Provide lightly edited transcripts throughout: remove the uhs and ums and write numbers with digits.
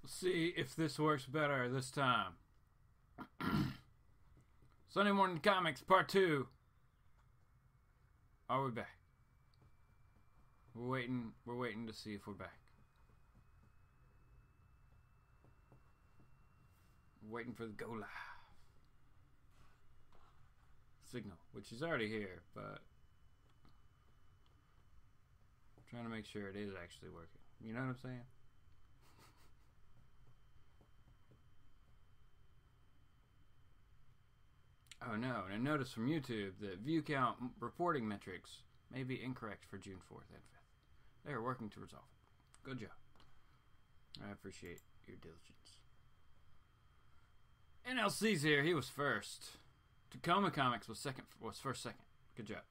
See if this works better this time. Sunday Morning Comics Part 2. Are we back? We're waiting to see if we're back. We're waiting for the go live signal, which is already here, but I'm trying to make sure it is actually working. You know what I'm saying? Oh no, and a notice from YouTube that view count reporting metrics may be incorrect for June 4th and 5th. They are working to resolve it. Good job. I appreciate your diligence. NLC's here. He was first. Tacoma Comics was first second. Good job.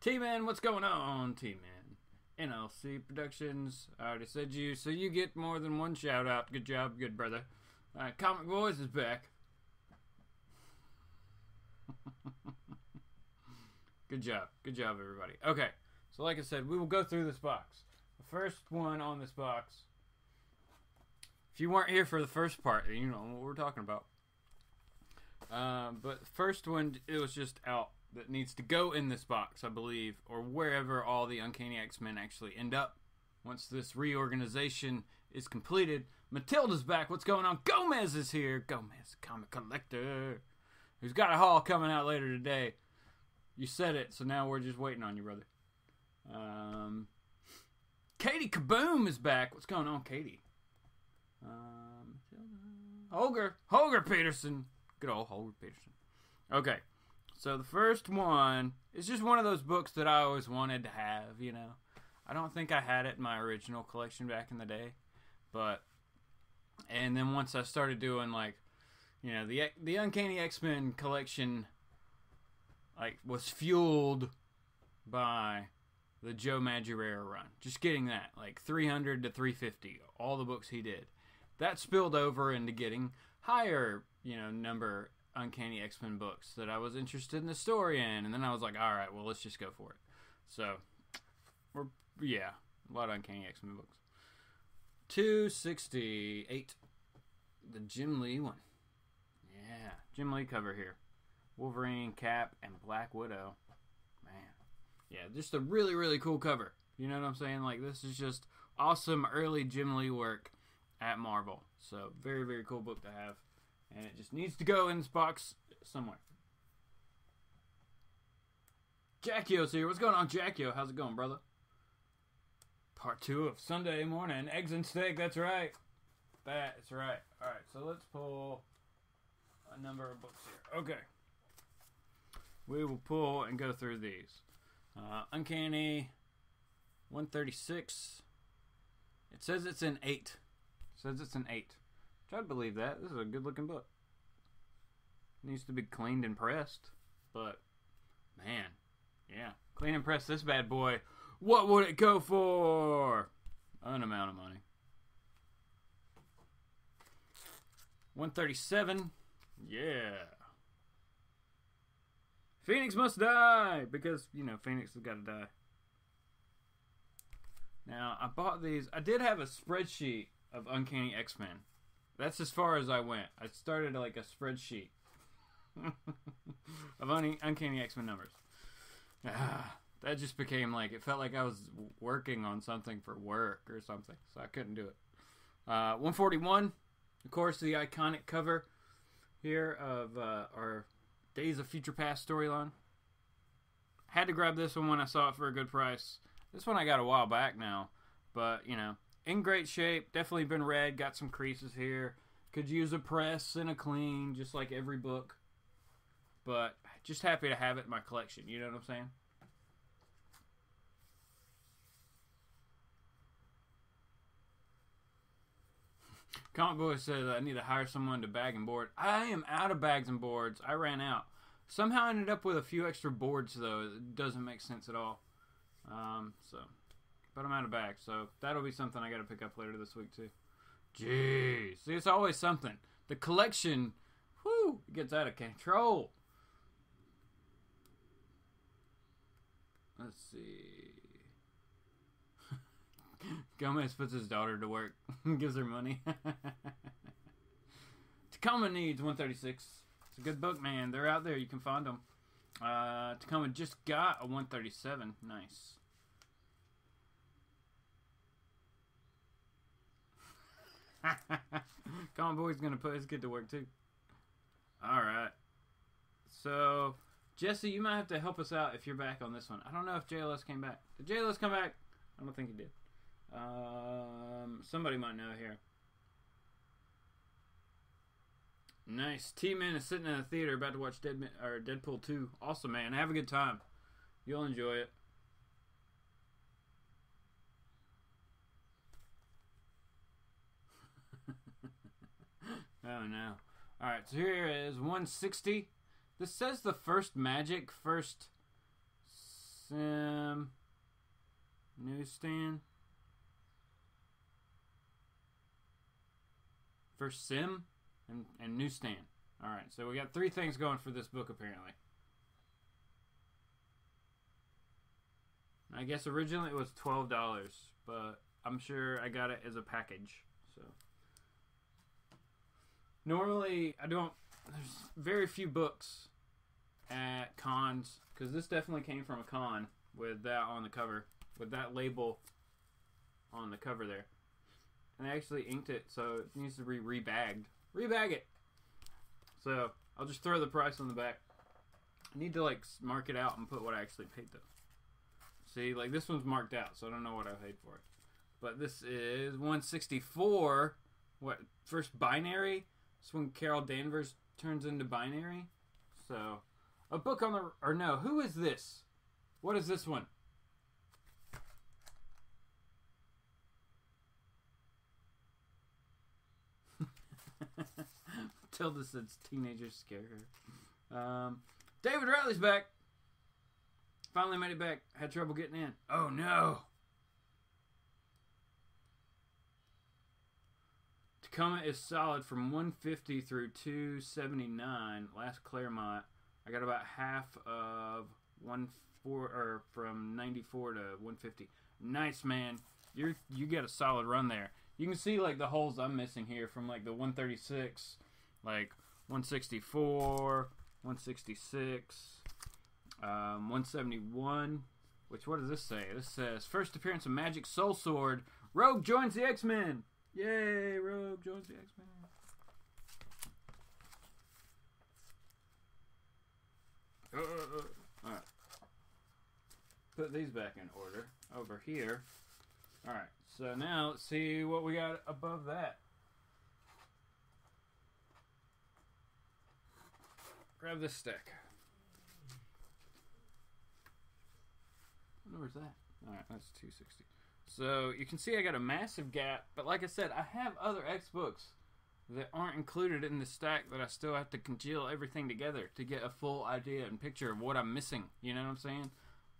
T-Man, what's going on, T-Man? NLC Productions. I already said you, so you get more than one shout out. Good job, good brother. Alright, Comic Boys is back. Good job, everybody. Okay, so like I said, we will go through this box. The first one on this box. If you weren't here for the first part, you know what we're talking about. But the first one, it was just out that needs to go in this box, I believe, or wherever all the Uncanny X-Men actually end up once this reorganization is completed. Matilda's back. What's going on? Gomez is here. Gomez, comic collector, who's got a haul coming out later today. You said it, so now we're just waiting on you, brother. Katie Kaboom is back. What's going on, Katie? Holger Peterson. Good old Holger Peterson. Okay, so the first one is just one of those books that I always wanted to have, you know. I don't think I had it in my original collection back in the day, but, and then once I started doing, like, you know, the Uncanny X-Men collection, like, was fueled by the Joe Madureira run. Just getting that, like, 300 to 350, all the books he did. That spilled over into getting higher, you know, number Uncanny X-Men books that I was interested in the story in. And then I was like, all right, well, let's just go for it. So, yeah, a lot of Uncanny X-Men books. 268, the Jim Lee one. Yeah, Jim Lee cover here. Wolverine, Cap, and Black Widow. Man. Yeah, just a really, really cool cover. You know what I'm saying? Like, this is just awesome early Jim Lee work at Marvel. So, very, very cool book to have. And it just needs to go in this box somewhere. Jackio's here. What's going on, Jackio? How's it going, brother? Part 2 of Sunday Morning. Eggs and steak, that's right. That's right. Alright, so let's pull a number of books here. Okay. We will pull and go through these. Uncanny 136. It says it's an 8. It says it's an 8. Which I'd believe that. This is a good looking book. Needs to be cleaned and pressed. But, man. Yeah. Clean and press this bad boy. What would it go for? An amount of money. 137. Yeah. Phoenix must die! Because, you know, Phoenix has got to die. Now, I bought these. I did have a spreadsheet of Uncanny X-Men. That's as far as I went. I started like a spreadsheet of Uncanny X-Men numbers. That just became like, it felt like I was working on something for work or something. So I couldn't do it. 141. Of course, the iconic cover here of our Days of Future Past storyline. Had to grab this one when I saw it for a good price. This one I got a while back now. But, you know, in great shape. Definitely been read. Got some creases here. Could use a press and a clean, just like every book. But just happy to have it in my collection. You know what I'm saying? Comic Boy says I need to hire someone to bag and board. I am out of bags and boards. I ran out. Somehow I ended up with a few extra boards, though. It doesn't make sense at all. But I'm out of bags, so that'll be something I got to pick up later this week, too. Jeez. See, it's always something. The collection, whew, it gets out of control. Let's see. Gomez puts his daughter to work. Gives her money. Tacoma Needs 136. It's a good book, man. They're out there. You can find them. Tacoma just got a 137. Nice. Colin Boy's going to put his kid to work, too. Alright. So, Jesse, you might have to help us out if you're back on this one. I don't know if JLS came back. Did JLS come back? I don't think he did. Somebody might know here. Nice. T-Man is sitting in a theater about to watch Deadpool 2. Awesome, man. Have a good time. You'll enjoy it. Oh, no. Alright, so here is 160. This says the first Magic, first Sim newsstand. First Sim and newsstand. Alright, so we got 3 things going for this book, apparently. I guess originally it was $12, but I'm sure I got it as a package. So normally I don't. There's very few books at cons, because this definitely came from a con with that on the cover, with that label on the cover there. And they actually inked it, so it needs to be rebagged. Rebag it! So, I'll just throw the price on the back. I need to, like, mark it out and put what I actually paid, though. See, like, this one's marked out, so I don't know what I paid for it. But this is 164. What, first Binary? This when Carol Danvers turns into Binary. So, a book on the... Or no, who is this? What is this one? Tilda says teenagers scare her. David Riley's back. Finally made it back. Had trouble getting in. Oh no. Tacoma is solid from 150 through 279. Last Claremont, I got about half of from 94 to 150. Nice, man. You got a solid run there. You can see like the holes I'm missing here from like the 136, like 164, 166, 171. Which, what does this say? This says first appearance of Magic Soul Sword. Rogue joins the X-Men. Yay! Rogue joins the X-Men. Alright. Put these back in order over here. Alright, so now let's see what we got above that. Grab this stack. Where's that? Alright, that's 260. So you can see I got a massive gap, but like I said, I have other X books that aren't included in the stack that I still have to congeal everything together to get a full idea and picture of what I'm missing. You know what I'm saying?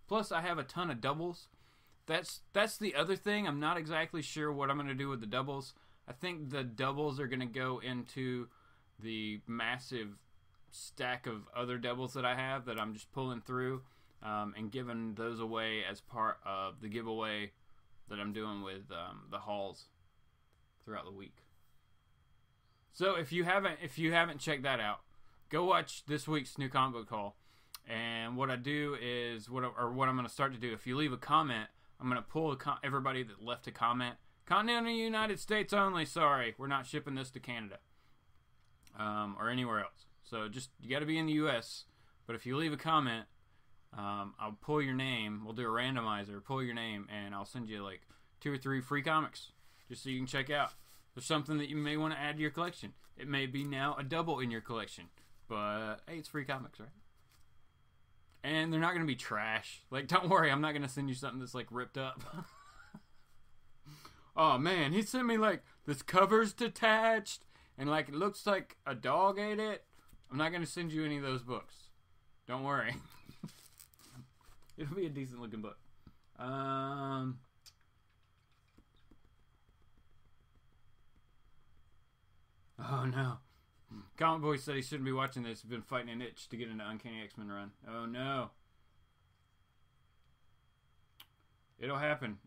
Plus, I have a ton of doubles. That's the other thing. I'm not exactly sure what I'm going to do with the doubles. I think the doubles are going to go into the massive stack of other doubles that I have that I'm just pulling through and giving those away as part of the giveaway that I'm doing with the hauls throughout the week. So if you haven't checked that out, go watch this week's new comic book haul. And what I do is what I'm going to start to do. If you leave a comment, I'm going to pull everybody that left a comment. Continental United States only. Sorry, we're not shipping this to Canada or anywhere else. So just you got to be in the U.S. But if you leave a comment, I'll pull your name. We'll do a randomizer. Pull your name, and I'll send you like 2 or 3 free comics just so you can check out. There's something that you may want to add to your collection. It may be now a double in your collection, but hey, it's free comics, right? And they're not going to be trash. Like, don't worry, I'm not going to send you something that's like ripped up. Oh man, he sent me like this cover's detached and like it looks like a dog ate it. I'm not going to send you any of those books. Don't worry. It'll be a decent looking book. Oh no. Comic Boy said he shouldn't be watching this. He's been fighting an itch to get into Uncanny X-Men run. Oh no. It'll happen.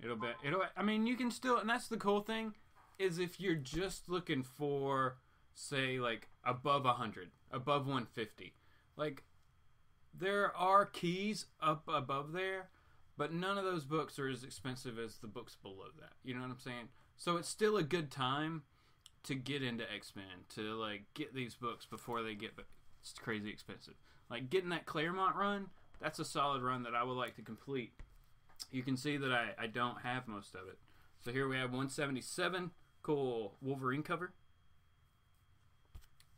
I mean, you can still, and that's the cool thing, is if you're just looking for, say, like, above 100, above 150. Like, there are keys up above there, but none of those books are as expensive as the books below that. You know what I'm saying? So it's still a good time to get into X-Men, to, like, get these books before they get crazy expensive. Like, getting that Claremont run, that's a solid run that I would like to complete. You can see that I don't have most of it. So here we have 177. Cool Wolverine cover.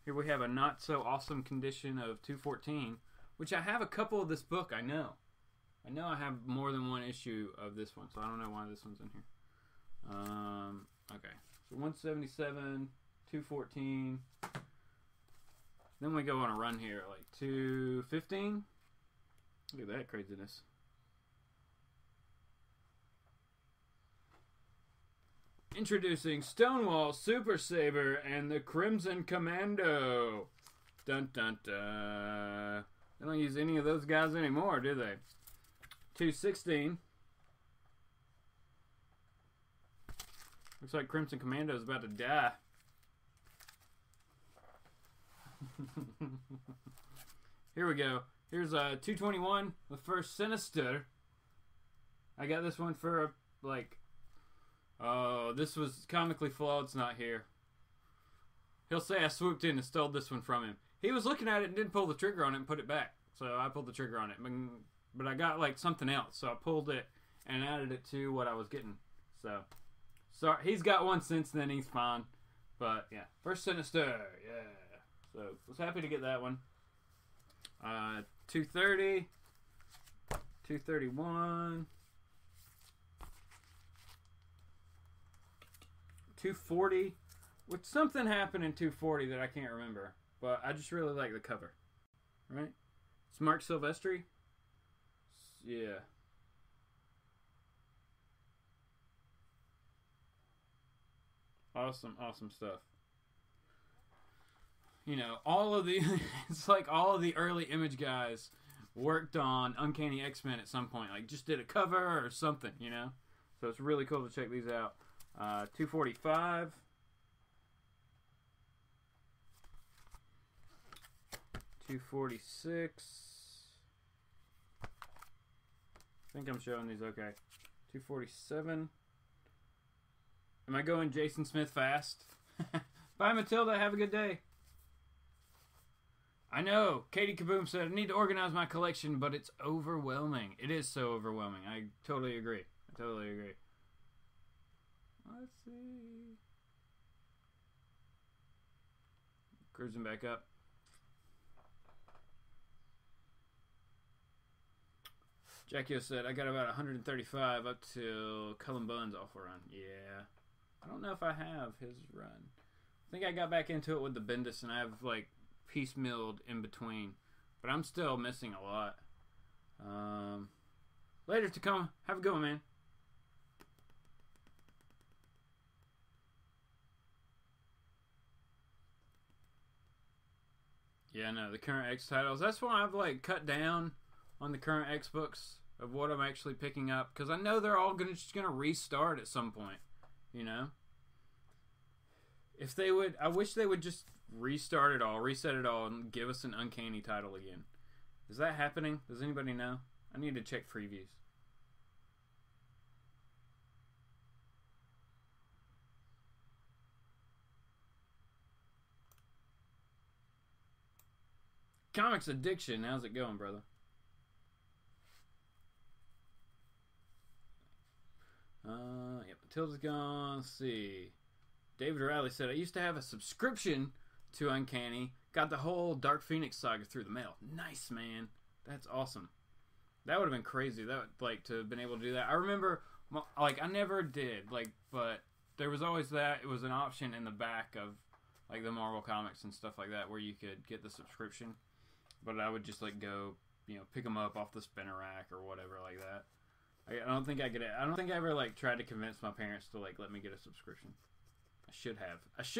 Here we have a not so awesome condition of 214, which I have a couple of this book, I know. I know I have more than one issue of this one, so I don't know why this one's in here. Okay. So 177, 214. Then we go on a run here, like 215. Look at that craziness. Introducing Stonewall, Super Saber, and the Crimson Commando. Dun dun dun. They don't use any of those guys anymore, do they? 216. Looks like Crimson Commando is about to die. Here we go. Here's 221, the first Sinister. I got this one for, like... Oh, this was comically flawed. It's not here. He'll say I swooped in and stole this one from him. He was looking at it and didn't pull the trigger on it and put it back. So I pulled the trigger on it. But I got like something else. So I pulled it and added it to what I was getting. So he's got one since then. He's fine. But yeah, first Sinister. Yeah. So was happy to get that one. 230. 231. 240, which something happened in 240 that I can't remember, but I just really like the cover. Right? It's Mark Silvestri. Yeah. Awesome stuff. You know, all of the it's like all of the early Image guys worked on Uncanny X-Men at some point, like just did a cover or something, you know. So it's really cool to check these out. 245. 246. I think I'm showing these okay. 247. Am I going Jason Smith fast? Bye, Matilda. Have a good day. I know. Katie Kaboom said, I need to organize my collection, but it's overwhelming. It is so overwhelming. I totally agree. Let's see. Cruising back up. Jackie said, I got about 135 up till Cullen Bunn's awful run. Yeah. I don't know if I have his run. I think I got back into it with the Bendis and I have like piecemealed in between. But I'm still missing a lot. Later, Tacoma. Have a good one, man. Yeah, no, the current X titles. That's why I've like cut down on the current X books of what I'm actually picking up, because I know they're all just gonna restart at some point. You know, if they would, I wish they would just restart it all, reset it all, and give us an Uncanny title again. Is that happening? Does anybody know? I need to check previews. Comics Addiction, how's it going, brother? Yep, Matilda's gone. Let's see. David Riley said, I used to have a subscription to Uncanny. Got the whole Dark Phoenix saga through the mail. Nice, man. That's awesome. That would have been crazy. That would, like, to have been able to do that. I remember, like, I never did, like, but there was always that. It was an option in the back of, like, the Marvel comics and stuff like that where you could get the subscription. But I would just, like, go, you know, pick them up off the spinner rack or whatever like that. I don't think I could. I don't think I ever, like, tried to convince my parents to, like, let me get a subscription. I should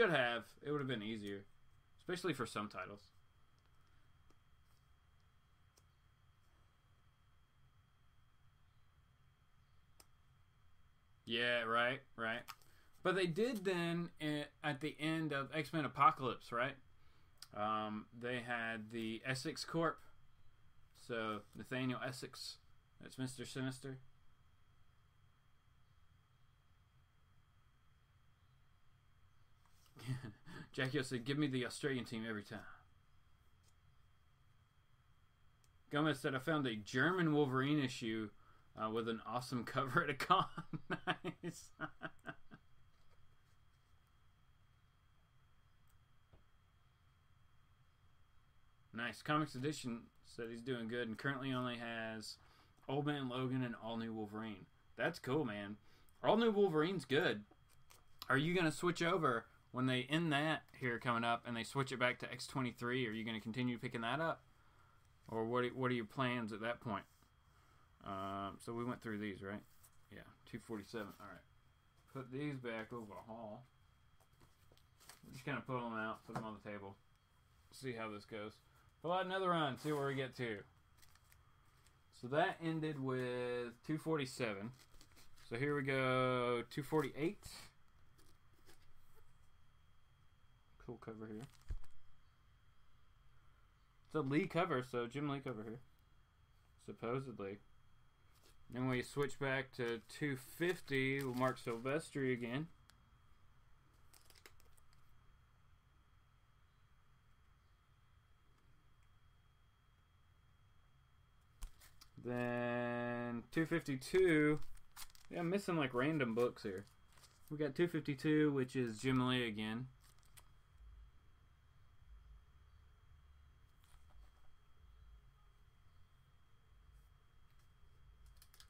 have. It would have been easier. Especially for some titles. Yeah, right, right. But they did then at the end of X-Men Apocalypse, right? They had the Essex Corp. So Nathaniel Essex, that's Mr. Sinister. Jackie said, "Give me the Australian team every time." Gomez said, "I found a German Wolverine issue with an awesome cover at a con." Nice. Nice. Comics Edition said he's doing good and currently only has Old Man Logan and All New Wolverine. That's cool, man. All New Wolverine's good. Are you going to switch over when they end that here coming up and they switch it back to X-23? Are you going to continue picking that up? Or what are your plans at that point? So we went through these, right? Yeah, 247. All right. Put these back over the hall. Just kind of pull them out, put them on the table. See how this goes. Pull out another run, see where we get to. So that ended with 247. So here we go, 248. Cool cover here. It's a Lee cover, so Jim Lee cover here. Supposedly. Then we switch back to 250 with Mark Silvestri again. Then 252. Yeah, I'm missing like random books here. We got 252, which is Jim Lee again.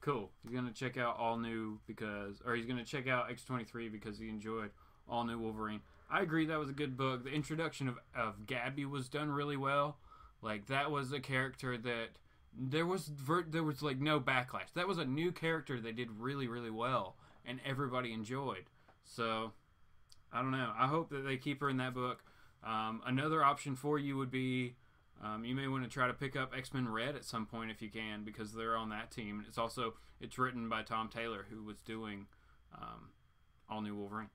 Cool. He's gonna check out All New because, or he's gonna check out X-23 because he enjoyed All New Wolverine. I agree, that was a good book. The introduction of Gabby was done really well. Like, that was a character that there was like no backlash. That was a new character they did really, really well, and everybody enjoyed. So I don't know. I hope that they keep her in that book. Another option for you would be you may want to try to pick up X-Men Red at some point if you can, because they're on that team. It's written by Tom Taylor, who was doing All New Wolverine.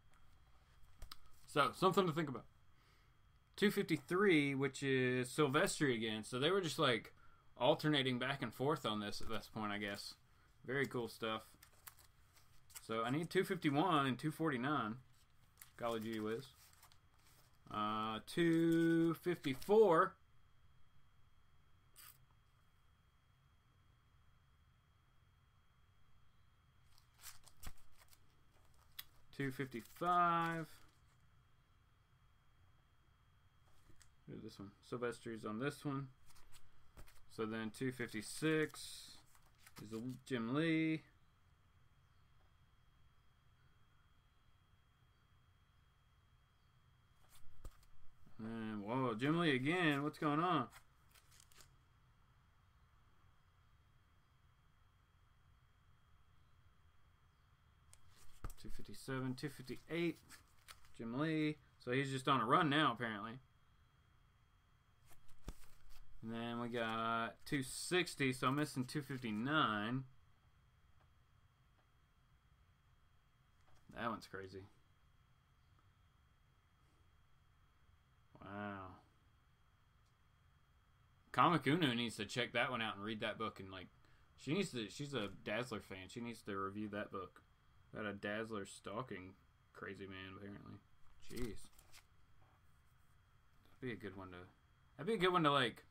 So something to think about. 253, which is Silvestri again. So they were just like alternating back and forth on this at this point, I guess. Very cool stuff. So I need 251 and 249. Golly gee whiz. 254. $255. Here's this one. Silvestri's on this one. So then 256 is Jim Lee. And whoa, Jim Lee again. What's going on? $257, $258. Jim Lee. So he's just on a run now, apparently. And then we got 260, so I'm missing 259. That one's crazy. Wow. Comic Uno needs to check that one out and read that book, and like she's a Dazzler fan. She needs to review that book. Got a Dazzler stalking crazy man, apparently. Jeez. That'd be a good one to like,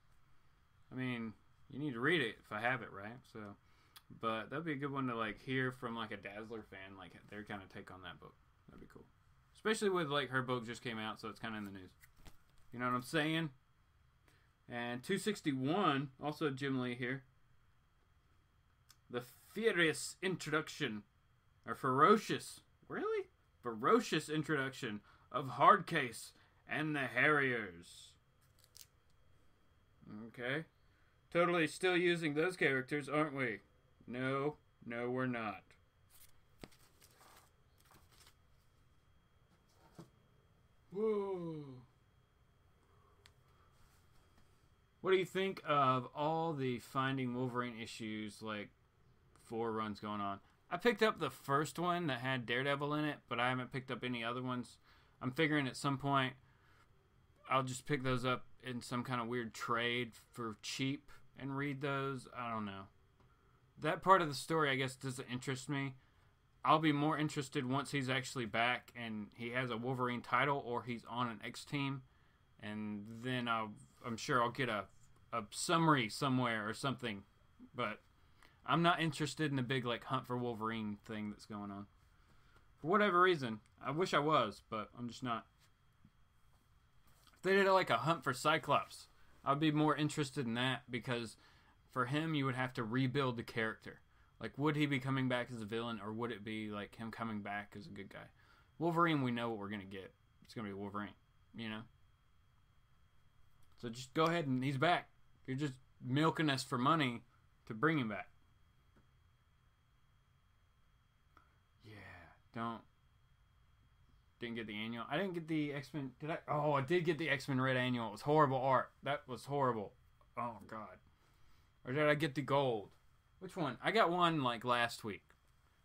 I mean, you need to read it if I have it, right? So, but that'd be a good one to like hear from like a Dazzler fan, like their kind of take on that book. That'd be cool. Especially with like her book just came out, so it's kind of in the news. You know what I'm saying? And 261, also Jim Lee here. The Furious Introduction, or Ferocious, really? Ferocious Introduction of Hardcase and the Harriers. Okay. Totally still using those characters, aren't we? No, we're not. Whoa. What do you think of all the Finding Wolverine issues, like 4 runs going on? I picked up the first one that had Daredevil in it, but I haven't picked up any other ones. I'm figuring at some point I'll just pick those up in some kind of weird trade for cheap and read those. I don't know. That part of the story, I guess, doesn't interest me. I'll be more interested once he's actually back and he has a Wolverine title or he's on an X team. And then I'm sure I'll get a summary somewhere or something. But I'm not interested in the big like Hunt for Wolverine thing that's going on. For whatever reason. I wish I was, but I'm just not. If they did like a Hunt for Cyclops, I'd be more interested in that because for him you would have to rebuild the character. Like, would he be coming back as a villain, or would it be like him coming back as a good guy? Wolverine, we know what we're gonna get. It's gonna be Wolverine, you know. So just go ahead and he's back. You're just milking us for money to bring him back. Yeah, didn't get the annual. I didn't get the X-Men. Did I? Oh, I did get the X-Men Red annual. It was horrible art. That was horrible. Oh God. Or did I get the gold? Which one? I got one like last week.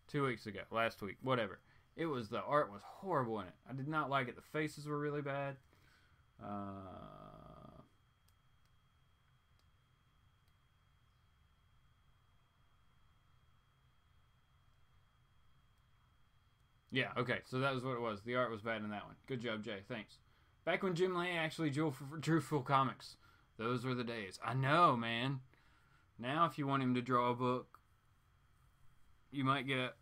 2 weeks ago. Last week. Whatever. The art was horrible in it. I did not like it. The faces were really bad. Yeah, okay. So that was what it was. The art was bad in that one. Good job, Jay. Thanks. Back when Jim Lee actually drew full comics. Those were the days. I know, man. Now, if you want him to draw a book, you might get,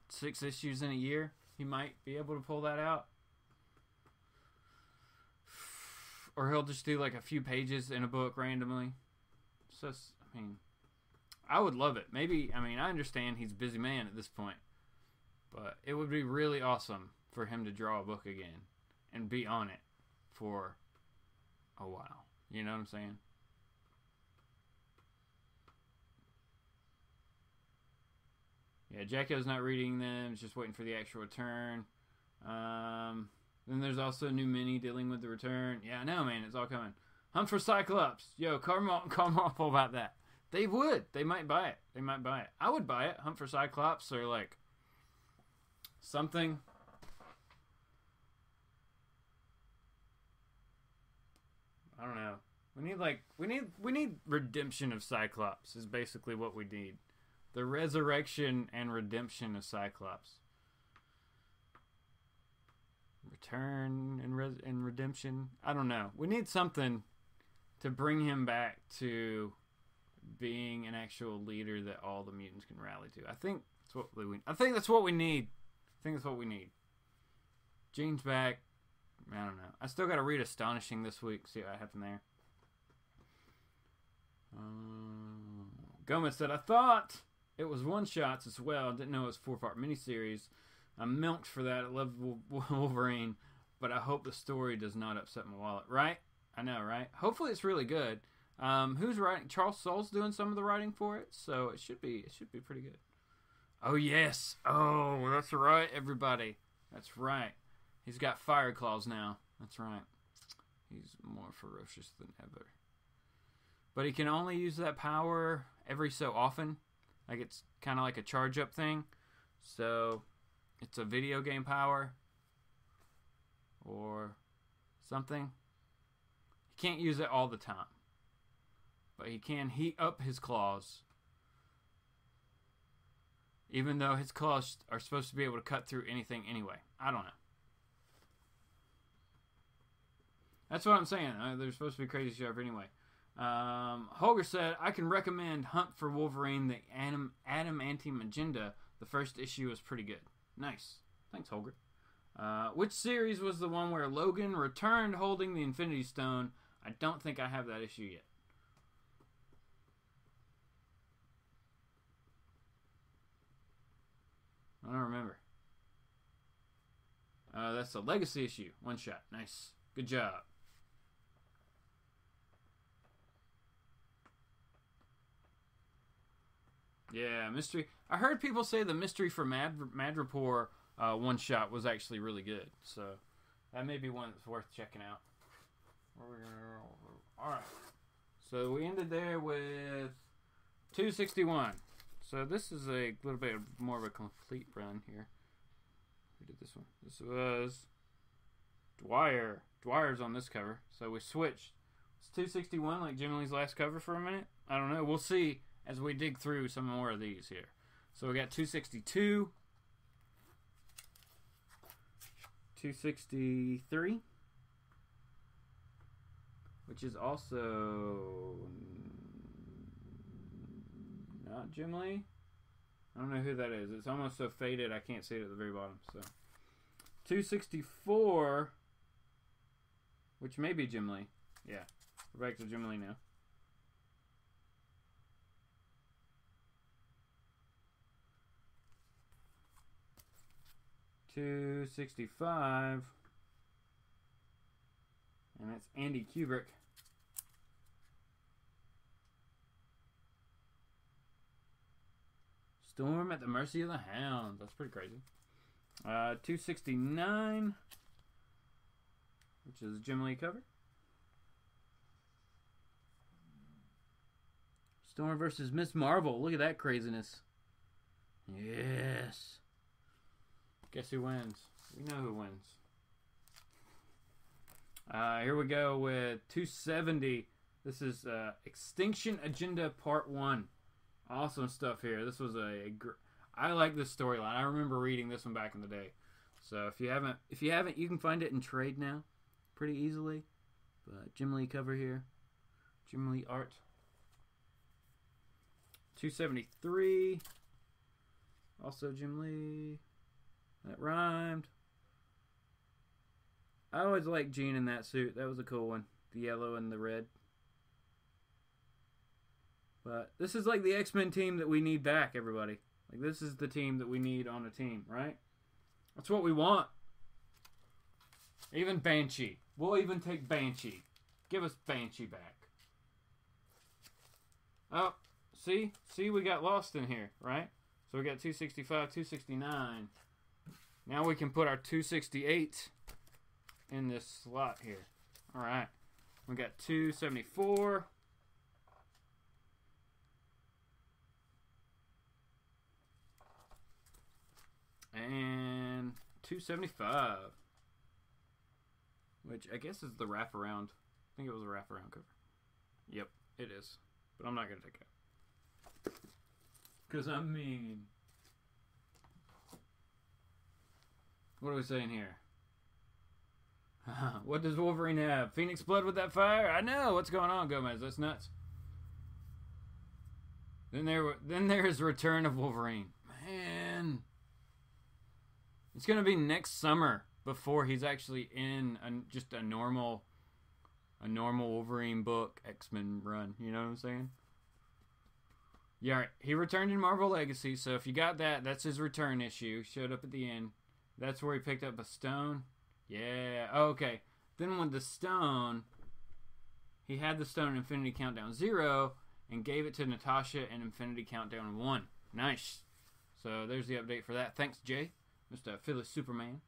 6 issues in a year? He might be able to pull that out. Or he'll just do like a few pages in a book randomly. So, I would love it. Maybe, I understand he's a busy man at this point. But it would be really awesome for him to draw a book again and be on it for a while. You know what I'm saying? Yeah, Jacko's not reading them. He's just waiting for the actual return. Then there's also a new mini dealing with the return. Yeah, I know, man. It's all coming. Hunt for Cyclops. Yo, come awful about that. They would. They might buy it. I would buy it. Hunt for Cyclops or like something. I don't know. We need redemption of Cyclops is basically what we need. The resurrection and redemption of Cyclops. Return and redemption. I don't know. We need something to bring him back to being an actual leader that all the mutants can rally to. I think that's what we need. Jean's back. I don't know. I still got to read Astonishing this week. See what happened there. Gomez said, I thought it was one-shots as well. Didn't know it was 4-part miniseries. I'm milked for that. I love Wolverine, but I hope the story does not upset my wallet. Right? I know, right? Hopefully it's really good. Who's writing? Charles Soule's doing some of the writing for it, so it should be pretty good. Oh yes. Oh, that's right, everybody. That's right. He's got fire claws now. That's right. He's more ferocious than ever. But he can only use that power every so often. Like it's kind of like a charge-up thing. So it's a video game power or something. He can't use it all the time. But he can heat up his claws. Even though his claws are supposed to be able to cut through anything anyway. I don't know. That's what I'm saying. They're supposed to be crazy sharp anyway. Holger said, I can recommend Hunt for Wolverine, the Adamantium Agenda. The first issue was pretty good. Nice. Thanks, Holger. Which series was the one where Logan returned holding the Infinity Stone? I don't think I have that issue yet. I don't remember. That's a legacy issue. One shot. Nice. Good job. Yeah, mystery. I heard people say the Mystery for Madripoor one shot was actually really good. So that may be one that's worth checking out. Alright. So we ended there with 261. So this is a little bit more of a complete run here. Who did this one? This was Dwyer. Dwyer's on this cover. So we switched. It's 261 like Jim Lee's last cover for a minute. I don't know. We'll see as we dig through some more of these here. So we got 262. 263. Which is also not Jim Lee. I don't know who that is. It's almost so faded I can't see it at the very bottom. So 264, which may be Jim Lee. Yeah, we're back to Jim Lee now. $265, and it's Andy Kubrick. Storm at the Mercy of the Hounds. That's pretty crazy. 269, which is a Jim Lee cover. Storm versus Miss Marvel. Look at that craziness. Yes. Guess who wins? We know who wins. Here we go with 270. This is Extinction Agenda Part 1. Awesome stuff here. This was I like this storyline. I remember reading this one back in the day. So if you haven't, you can find it in trade now, pretty easily. But Jim Lee cover here, Jim Lee art. 273. Also Jim Lee. That rhymed. I always liked Gene in that suit. That was a cool one. The yellow and the red. But this is like the X-Men team that we need back, everybody. Like, this is the team that we need on a team, right? That's what we want. Even Banshee. We'll even take Banshee. Give us Banshee back. Oh, see? See, we got lost in here, right? So we got 265, 269. Now we can put our 268 in this slot here. All right. We got 274. And 275, which I guess is the wraparound. I think it was a wraparound cover. Yep, it is. But I'm not going to take it. Because I'm mean. What are we saying here? What does Wolverine have? Phoenix blood with that fire? I know. What's going on, Gomez? That's nuts. Then there's Return of Wolverine. Man. It's going to be next summer before he's actually in just a normal Wolverine book X-Men run. You know what I'm saying? Yeah, he returned in Marvel Legacy, so if you got that, that's his return issue. Showed up at the end. That's where he picked up a stone. Yeah, okay. Then with the stone, he had the stone in Infinity Countdown 0 and gave it to Natasha in Infinity Countdown 1. Nice. So there's the update for that. Thanks, Jay. Mr. Phyllis Superman.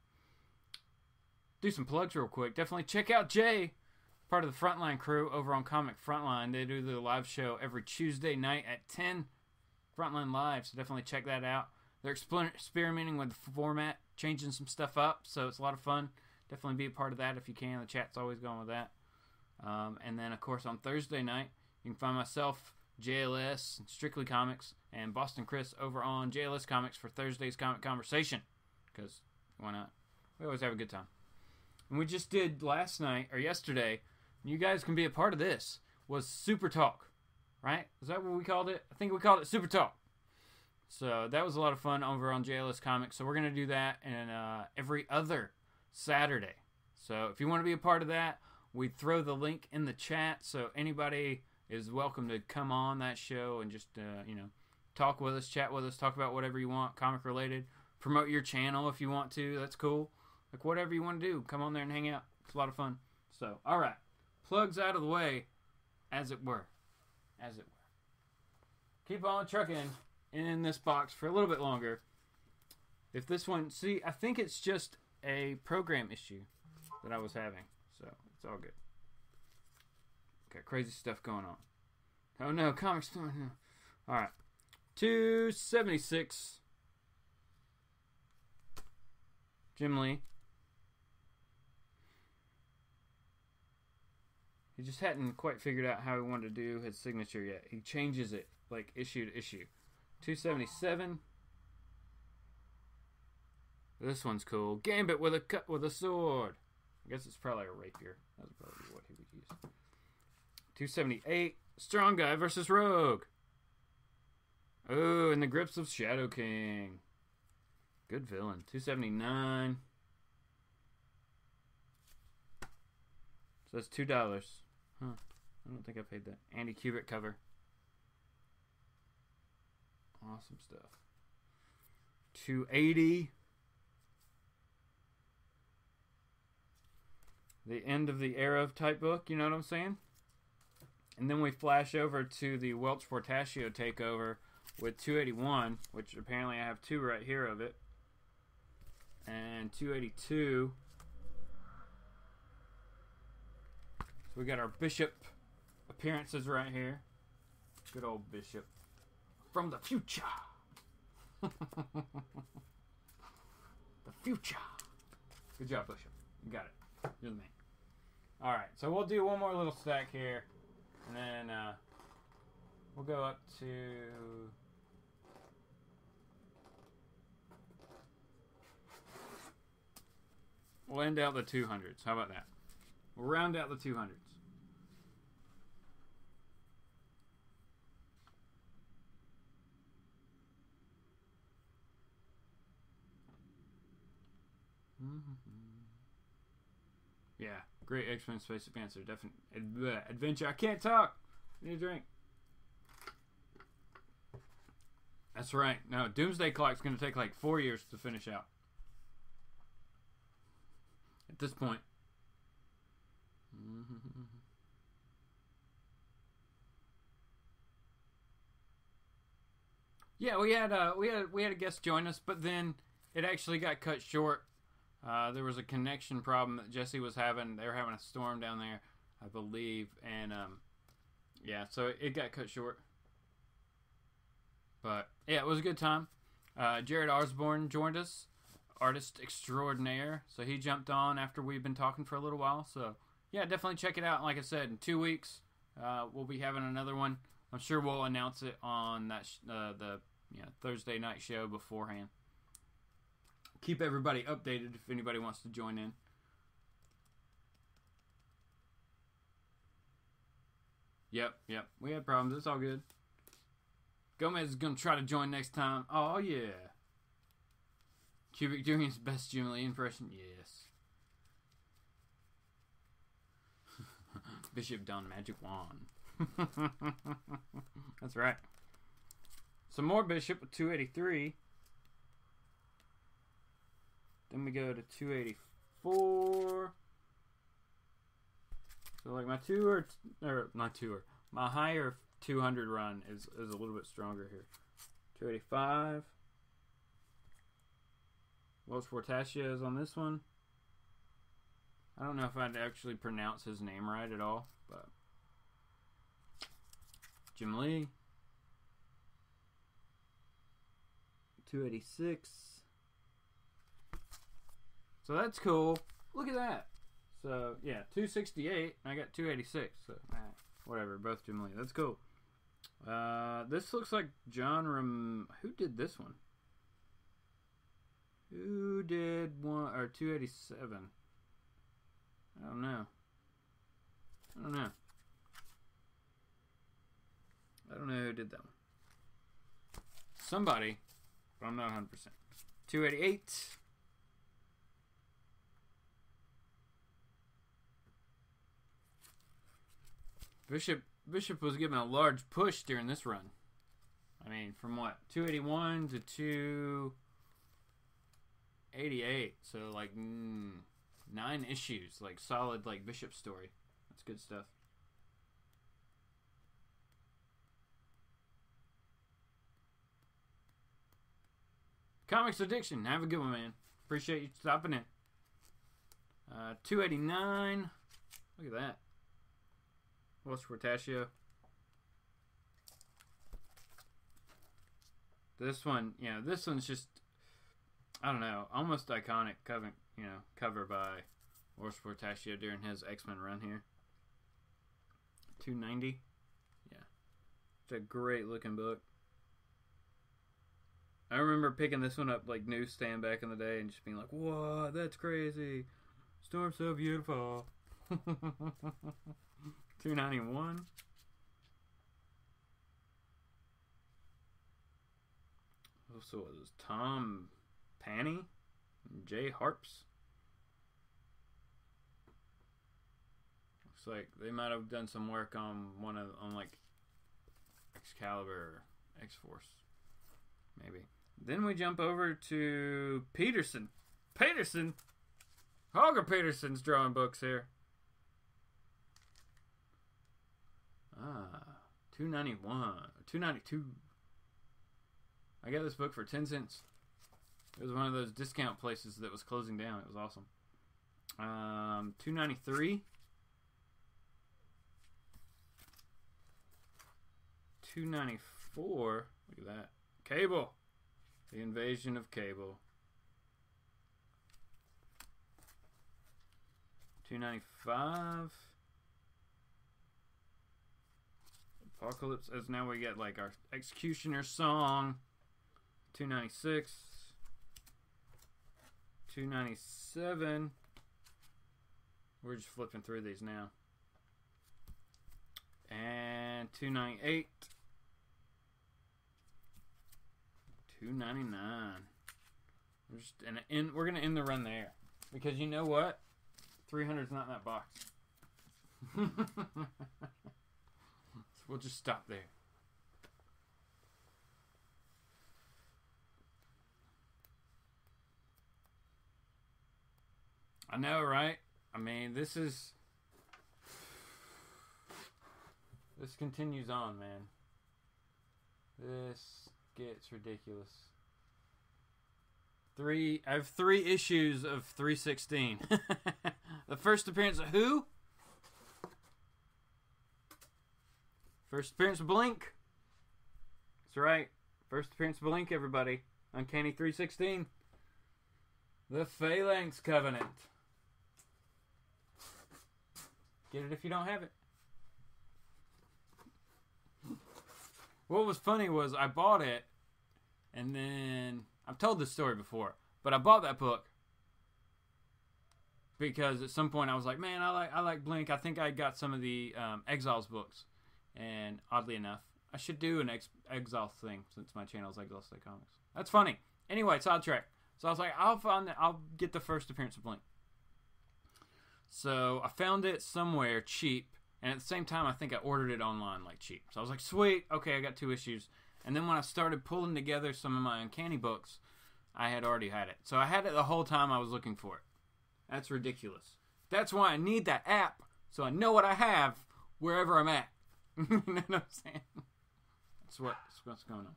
Do some plugs real quick. Definitely check out Jay, part of the Frontline crew over on ComicFrontline. They do the live show every Tuesday night at 10. Frontline Live, so definitely check that out. They're experimenting with the format, changing some stuff up, so it's a lot of fun. Definitely be a part of that if you can. The chat's always going with that. And then, of course, on Thursday night, you can find myself, JLS, Strictly Comics, and Boston Chris over on JLS Comics for Thursday's Comic Conversation. Because, why not? We always have a good time. And we just did last night, or yesterday, you guys can be a part of this, was Super Talk. Right? Is that what we called it? I think we called it Super Talk. So that was a lot of fun over on JLS Comics. So we're going to do that in every other Saturday. So if you want to be a part of that, we throw the link in the chat. So anybody is welcome to come on that show and just, talk with us, chat with us, talk about whatever you want, comic related. Promote your channel if you want to. That's cool. Like, whatever you want to do, come on there and hang out. It's a lot of fun. So, all right. Plugs out of the way, as it were. As it were. Keep on trucking in this box for a little bit longer. If this one... See, I think it's just a program issue that I was having. So, it's all good. Got crazy stuff going on. Oh, no. Comics... All right. 276. Jim Lee. He just hadn't quite figured out how he wanted to do his signature yet. He changes it like issue to issue. 277. This one's cool. Gambit with a cut with a sword. I guess it's probably a rapier. That's probably what he would use. 278. Strong Guy versus Rogue. Oh, in the grips of Shadow King. Good villain. 279. So that's $2. Huh. I don't think I paid that. Andy Kubert cover. Awesome stuff. 280. The end of the era of type book, you know what I'm saying? And then we flash over to the Welch Portaccio takeover with 281, which apparently I have two right here of it. And 282. So we got our Bishop appearances right here. Good old Bishop. From the future. The future. Good job, Bishop. You got it. You're the man. Alright, so we'll do one more little stack here. And then we'll go up to... We'll end out the 200s. How about that? We'll round out the 200s. Yeah, great X-Men Space Adventure. Definitely adventure. I can't talk. I need a drink. That's right. No, Doomsday Clock's going to take like 4 years to finish out. At this point. Yeah, we had a guest join us, but then it actually got cut short. There was a connection problem that Jesse was having. They were having a storm down there, I believe, and yeah, so it got cut short. But yeah, it was a good time. Jared Osborne joined us, artist extraordinaire. So he jumped on after we've been talking for a little while. So yeah, definitely check it out. Like I said, in 2 weeks, we'll be having another one. I'm sure we'll announce it on that the Thursday night show beforehand. Keep everybody updated if anybody wants to join in. Yep. We had problems. It's all good. Gomez is going to try to join next time. Oh, yeah. Cubic doing his best Jim Lee impression? Yes. Bishop Don Magic Wand. That's right. Some more Bishop with 283. Then we go to 284. So like my my higher 200 run is a little bit stronger here. 285. Welch Portaccio is on this one. I don't know if I'd actually pronounce his name right at all, but Jim Lee. 286. So that's cool. Look at that. So yeah, 268. I got 286. So whatever, both Jim Lee. That's cool. This looks like John who did this one? Who did 287? I don't know. I don't know who did that one. Somebody, but I'm not 100%. 288. Bishop was given a large push during this run. I mean, from what? 281 to 288. So, like, 9 issues. Like, solid, like, Bishop story. That's good stuff. Comics Addiction. Have a good one, man. Appreciate you stopping in. 289. Look at that. Welch Portaccio. This one, you know, this one's just, I don't know, almost iconic cover by Urs Portacio during his X-Men run here. 290. Yeah. It's a great looking book. I remember picking this one up like newsstand back in the day and just being like, "What? That's crazy. Storm's so beautiful." 291. So it was Tom Panny and Jay Harps. Looks like they might have done some work on like Excalibur or X-Force. Maybe. Then we jump over to Peterson. Holger Peterson's drawing books here. 291. 292. I got this book for 10 cents. It was one of those discount places that was closing down. It was awesome. 293. 294. Look at that. Cable. The Invasion of Cable. 295. Apocalypse. As now we get like our Executioner song. 296. 297. We're just flipping through these now. And 298. 299. We're gonna end the run there because you know what? 300 is not in that box. So we'll just stop there. I know, right? I mean, this continues on, man. This gets ridiculous. I have 3 issues of 316. The first appearance of who? First appearance of Blink. That's right. First appearance of Blink, everybody. Uncanny 316. The Phalanx Covenant. Get it if you don't have it. What was funny was I bought it, and then I've told this story before, but I bought that book because at some point I was like, man, I like Blink. I think I got some of the Exiles books, and oddly enough, I should do an Exiles thing since my channel is Exiles State Comics. That's funny. Anyway, sidetrack. So I was like, I'll get the first appearance of Blink. So I found it somewhere cheap. And at the same time, I think I ordered it online like cheap. So I was like, sweet, okay, I got 2 issues. And then when I started pulling together some of my Uncanny books, I had already had it. So I had it the whole time I was looking for it. That's ridiculous. That's why I need that app, so I know what I have wherever I'm at. You know what I'm saying? That's what's going on.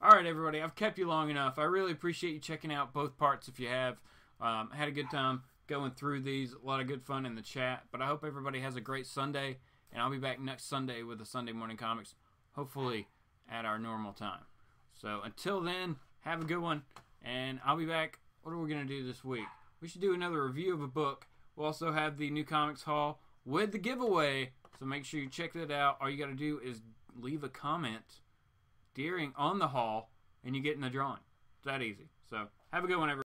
All right, everybody, I've kept you long enough. I really appreciate you checking out both parts if you have. Had a good time going through these. A lot of good fun in the chat. But I hope everybody has a great Sunday. And I'll be back next Sunday with the Sunday Morning Comics. Hopefully at our normal time. So until then, have a good one. And I'll be back. What are we going to do this week? We should do another review of a book. We'll also have the new comics haul with the giveaway. So make sure you check that out. All you got to do is leave a comment on the haul. And you get in the drawing. It's that easy. So have a good one, everybody.